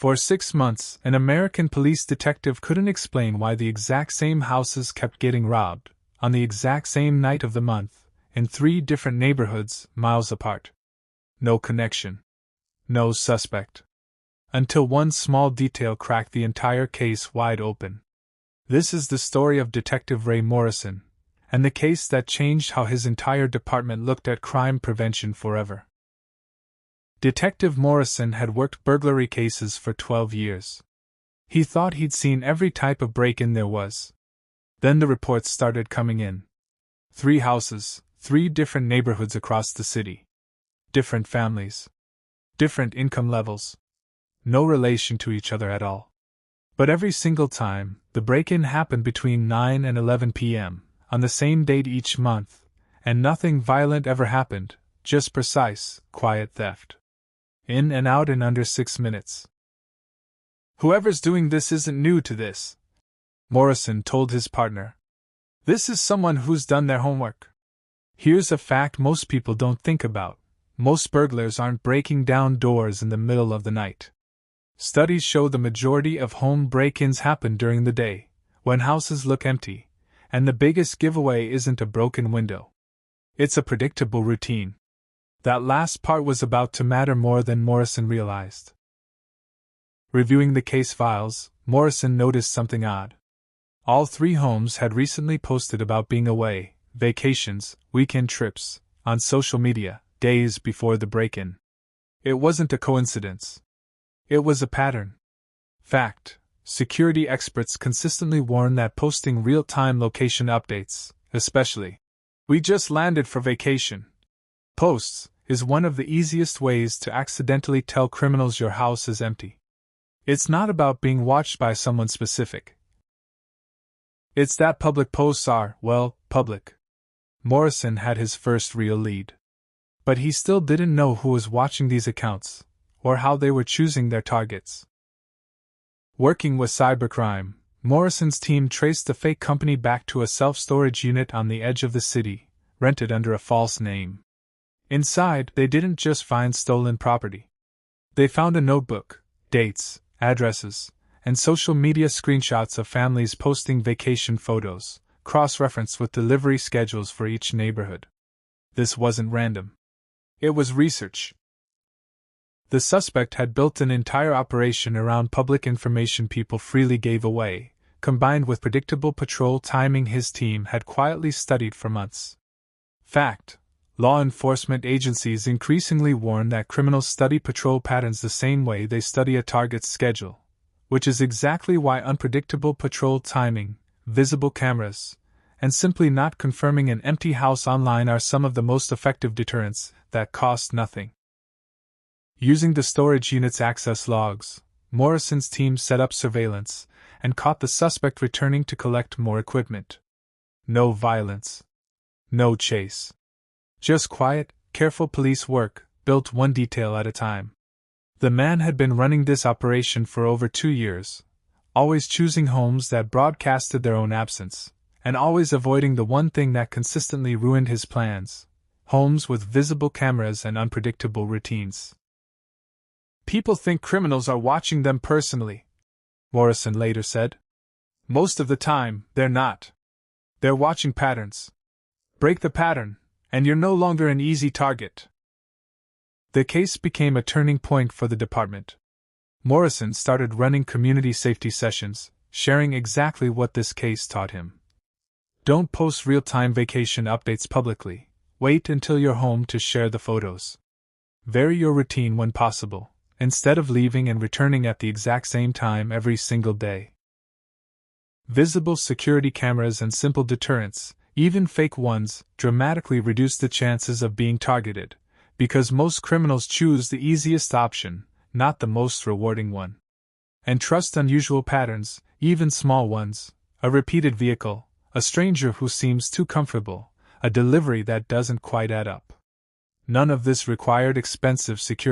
For 6 months, an American police detective couldn't explain why the exact same houses kept getting robbed, on the exact same night of the month, in 3 different neighborhoods, miles apart. No connection. No suspect. Until one small detail cracked the entire case wide open. This is the story of Detective Ray Morrison, and the case that changed how his entire department looked at crime prevention forever. Detective Morrison had worked burglary cases for 12 years. He thought he'd seen every type of break-in there was. Then the reports started coming in. 3 houses, 3 different neighborhoods across the city. Different families. Different income levels. No relation to each other at all. But every single time, the break-in happened between 9 and 11 p.m., on the same date each month, and nothing violent ever happened, just precise, quiet theft. In and out in under 6 minutes. "Whoever's doing this isn't new to this," Morrison told his partner. "This is someone who's done their homework. Here's a fact most people don't think about. Most burglars aren't breaking down doors in the middle of the night. Studies show the majority of home break-ins happen during the day, when houses look empty, and the biggest giveaway isn't a broken window. It's a predictable routine." That last part was about to matter more than Morrison realized. Reviewing the case files, Morrison noticed something odd. All 3 homes had recently posted about being away, vacations, weekend trips, on social media, days before the break-in. It wasn't a coincidence. It was a pattern. Fact: security experts consistently warn that posting real-time location updates, especially "we just landed for vacation" posts, is one of the easiest ways to accidentally tell criminals your house is empty. It's not about being watched by someone specific. It's that public posts are, well, public. Morrison had his first real lead. But he still didn't know who was watching these accounts, or how they were choosing their targets. Working with cybercrime, Morrison's team traced the fake company back to a self-storage unit on the edge of the city, rented under a false name. Inside, they didn't just find stolen property. They found a notebook, dates, addresses, and social media screenshots of families posting vacation photos, cross-referenced with delivery schedules for each neighborhood. This wasn't random. It was research. The suspect had built an entire operation around public information people freely gave away, combined with predictable patrol timing his team had quietly studied for months. Fact: law enforcement agencies increasingly warn that criminals study patrol patterns the same way they study a target's schedule, which is exactly why unpredictable patrol timing, visible cameras, and simply not confirming an empty house online are some of the most effective deterrents that cost nothing. Using the storage unit's access logs, Morrison's team set up surveillance and caught the suspect returning to collect more equipment. No violence. No chase. Just quiet, careful police work, built one detail at a time. The man had been running this operation for over 2 years, always choosing homes that broadcasted their own absence, and always avoiding the one thing that consistently ruined his plans: homes with visible cameras and unpredictable routines. "People think criminals are watching them personally," Morrison later said. "Most of the time, they're not. They're watching patterns. Break the pattern, and you're no longer an easy target." The case became a turning point for the department. Morrison started running community safety sessions, sharing exactly what this case taught him. Don't post real-time vacation updates publicly. Wait until you're home to share the photos. Vary your routine when possible, instead of leaving and returning at the exact same time every single day. Visible security cameras and simple deterrents, even fake ones, dramatically reduce the chances of being targeted, because most criminals choose the easiest option, not the most rewarding one. And trust unusual patterns, even small ones: a repeated vehicle, a stranger who seems too comfortable, a delivery that doesn't quite add up. None of this required expensive security.